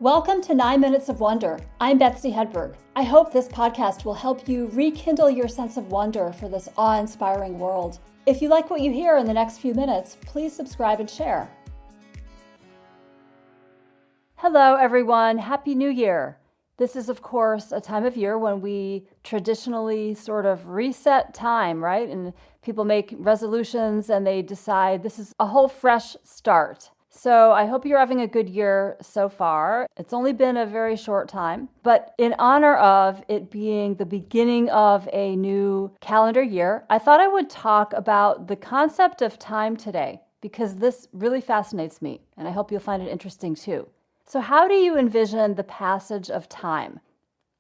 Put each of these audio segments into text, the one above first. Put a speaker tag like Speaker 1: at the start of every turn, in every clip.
Speaker 1: Welcome to 9 Minutes of Wonder. I'm Betsy Hedberg. I hope this podcast will help you rekindle your sense of wonder for this awe-inspiring world. If you like what you hear in the next few minutes, please subscribe and share. Hello, everyone. Happy New Year. This is, of course, a time of year when we traditionally sort of reset time, right? And people make resolutions and they decide this is a whole fresh start. So I hope you're having a good year so far. It's only been a very short time, but in honor of it being the beginning of a new calendar year, I thought I would talk about the concept of time today because this really fascinates me, and I hope you'll find it interesting too. So how do you envision the passage of time?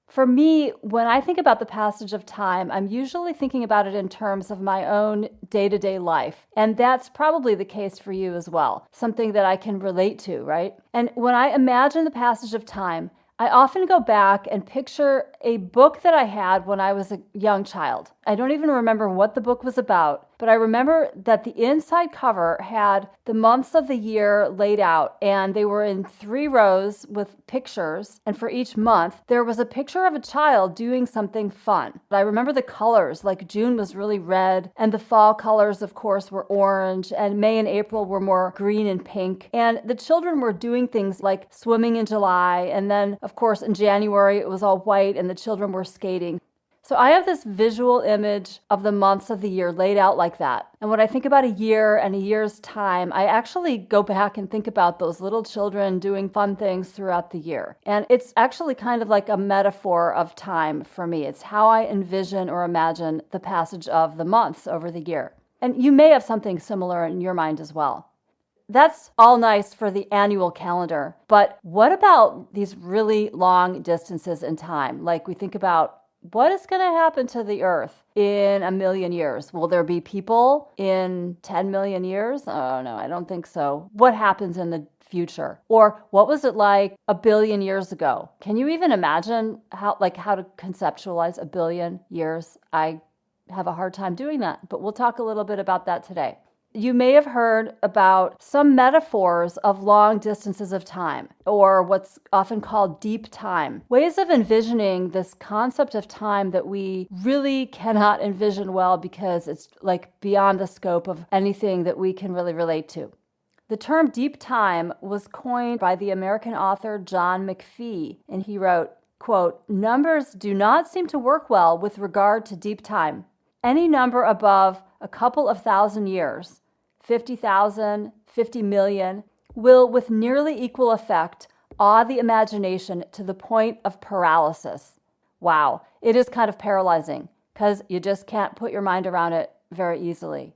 Speaker 1: For me, when I think about the passage of time, I'm usually thinking about it in terms of my own day-to-day life. And that's probably the case for you as well, something that I can relate to, right? And when I imagine the passage of time, I often go back and picture a book that I had when I was a young child. I don't even remember what the book was about, but I remember that the inside cover had the months of the year laid out, and they were in 3 rows with pictures, and for each month, there was a picture of a child doing something fun. I remember the colors, like June was really red, and the fall colors, of course, were orange, and May and April were more green and pink, and the children were doing things like swimming in July, and then, of course, in January, it was all white, and the children were skating. So I have this visual image of the months of the year laid out like that. And when I think about a year and a year's time, I actually go back and think about those little children doing fun things throughout the year. And it's actually kind of like a metaphor of time for me. It's how I envision or imagine the passage of the months over the year. And you may have something similar in your mind as well. That's all nice for the annual calendar. But what about these really long distances in time? Like we think about what is going to happen to the Earth in 1 million years? Will there be people in 10 million years? Oh, no, I don't think so. What happens in the future? Or what was it like 1 billion years ago? Can you even imagine how to conceptualize 1 billion years? I have a hard time doing that, but we'll talk a little bit about that today. You may have heard about some metaphors of long distances of time, or what's often called deep time. Ways of envisioning this concept of time that we really cannot envision well because it's like beyond the scope of anything that we can really relate to. The term deep time was coined by the American author John McPhee, and he wrote, quote, "Numbers do not seem to work well with regard to deep time. Any number above a couple of thousand years, 50,000, 50 million, will with nearly equal effect awe the imagination to the point of paralysis." Wow, it is kind of paralyzing because you just can't put your mind around it very easily.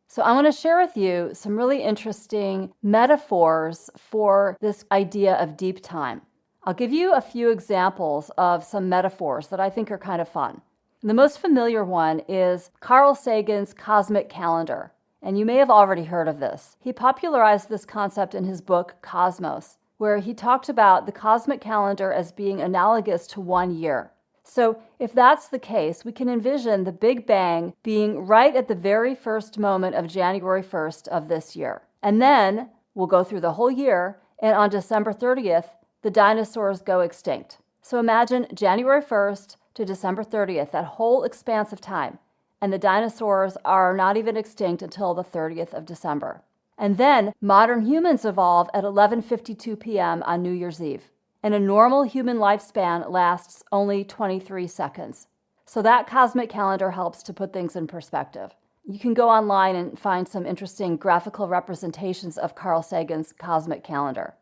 Speaker 1: So I want to share with you some really interesting metaphors for this idea of deep time. I'll give you a few examples of some metaphors that I think are kind of fun. The most familiar one is Carl Sagan's cosmic calendar, and you may have already heard of this. He popularized this concept in his book, Cosmos, where he talked about the cosmic calendar as being analogous to 1 year. So if that's the case, we can envision the Big Bang being right at the very first moment of January 1st of this year. And then we'll go through the whole year, and on December 30th, the dinosaurs go extinct. So imagine January 1st to December 30th, that whole expanse of time. And the dinosaurs are not even extinct until the 30th of December. And then modern humans evolve at 11:52 p.m. on New Year's Eve. And a normal human lifespan lasts only 23 seconds. So that cosmic calendar helps to put things in perspective. You can go online and find some interesting graphical representations of Carl Sagan's cosmic calendar.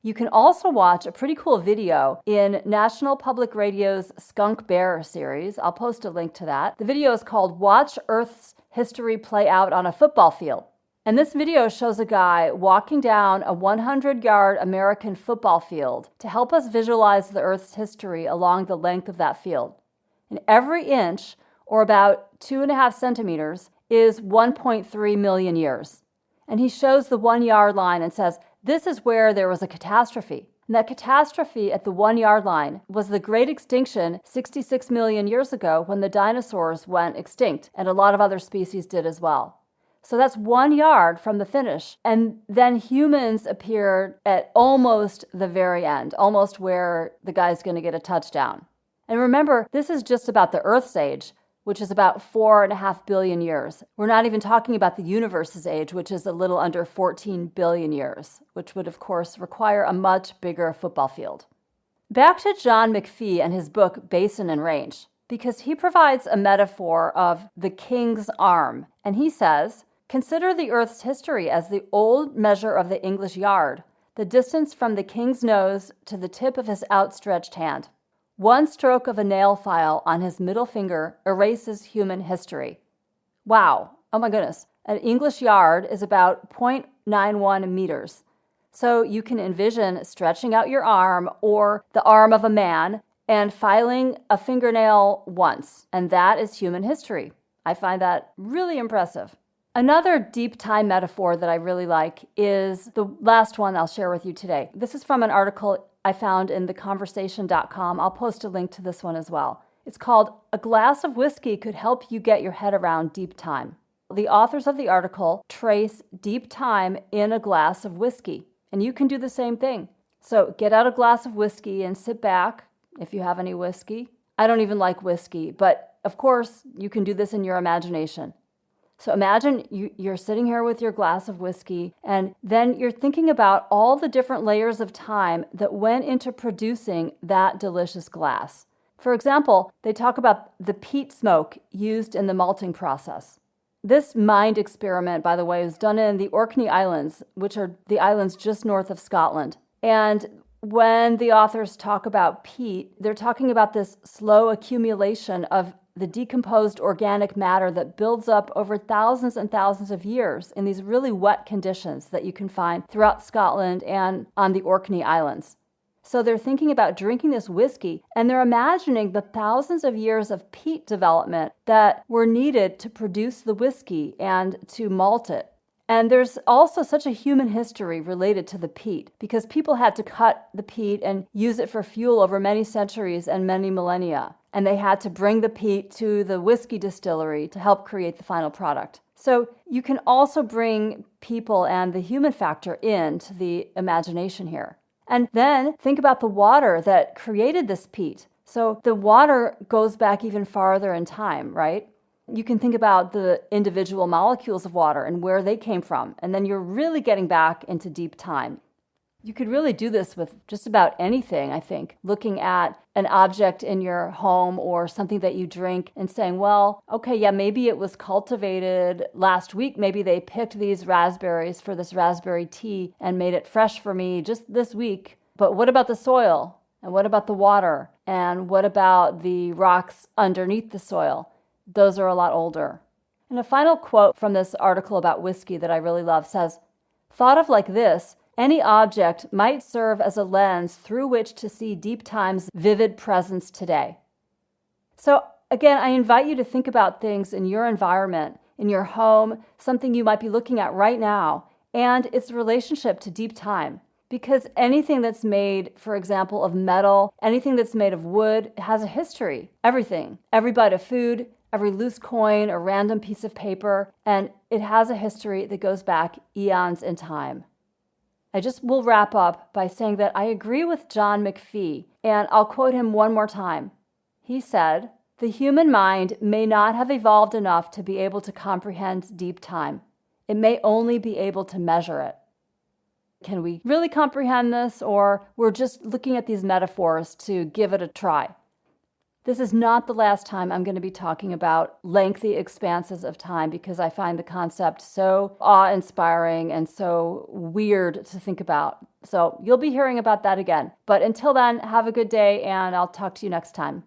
Speaker 1: You can also watch a pretty cool video in National Public Radio's Skunk Bear series. I'll post a link to that. The video is called Watch Earth's History Play Out on a Football Field. And this video shows a guy walking down a 100-yard American football field to help us visualize the Earth's history along the length of that field. And every inch, or about 2.5 centimeters, is 1.3 million years. And he shows the 1-yard line and says, this is where there was a catastrophe. And that catastrophe at the 1-yard line was the Great Extinction 66 million years ago when the dinosaurs went extinct, and a lot of other species did as well. So that's 1 yard from the finish. And then humans appeared at almost the very end, almost where the guy's going to get a touchdown. And remember, this is just about the Earth's age, which is about 4.5 billion years. We're not even talking about the universe's age, which is a little under 14 billion years, which would, of course, require a much bigger football field. Back to John McPhee and his book, Basin and Range, because he provides a metaphor of the king's arm. And he says, consider the Earth's history as the old measure of the English yard, the distance from the king's nose to the tip of his outstretched hand. One stroke of a nail file on his middle finger erases human history. Wow. Oh my goodness. An English yard is about 0.91 meters. So you can envision stretching out your arm or the arm of a man and filing a fingernail once. And that is human history. I find that really impressive. Another deep time metaphor that I really like is the last one I'll share with you today. This is from an article I found in theconversation.com. I'll post a link to this one as well. It's called A Glass of Whiskey Could Help You Get Your Head Around Deep Time. The authors of the article trace deep time in a glass of whiskey, and you can do the same thing. So get out a glass of whiskey and sit back if you have any whiskey. I don't even like whiskey, but of course you can do this in your imagination. So imagine you're sitting here with your glass of whiskey, and then you're thinking about all the different layers of time that went into producing that delicious glass. For example, they talk about the peat smoke used in the malting process. This mind experiment, by the way, was done in the Orkney Islands, which are the islands just north of Scotland. And when the authors talk about peat, they're talking about this slow accumulation of the decomposed organic matter that builds up over thousands and thousands of years in these really wet conditions that you can find throughout Scotland and on the Orkney Islands. So they're thinking about drinking this whiskey, and they're imagining the thousands of years of peat development that were needed to produce the whiskey and to malt it. And there's also such a human history related to the peat, because people had to cut the peat and use it for fuel over many centuries and many millennia. And they had to bring the peat to the whiskey distillery to help create the final product. So you can also bring people and the human factor into the imagination here. And then think about the water that created this peat. So the water goes back even farther in time, right? You can think about the individual molecules of water and where they came from. And then you're really getting back into deep time. You could really do this with just about anything, I think. Looking at an object in your home or something that you drink and saying, well, okay, yeah, maybe it was cultivated last week. Maybe they picked these raspberries for this raspberry tea and made it fresh for me just this week. But what about the soil? And what about the water? And what about the rocks underneath the soil? Those are a lot older. And a final quote from this article about whiskey that I really love says, thought of like this, any object might serve as a lens through which to see deep time's vivid presence today. So again, I invite you to think about things in your environment, in your home, something you might be looking at right now, and its relationship to deep time. Because anything that's made, for example, of metal, anything that's made of wood has a history. Everything. Every bite of food, every loose coin or random piece of paper, and it has a history that goes back eons in time. I just will wrap up by saying that I agree with John McPhee, and I'll quote him one more time. He said, "The human mind may not have evolved enough to be able to comprehend deep time. It may only be able to measure it." Can we really comprehend this, or we're just looking at these metaphors to give it a try? This is not the last time I'm going to be talking about lengthy expanses of time, because I find the concept so awe-inspiring and so weird to think about. So you'll be hearing about that again. But until then, have a good day, and I'll talk to you next time.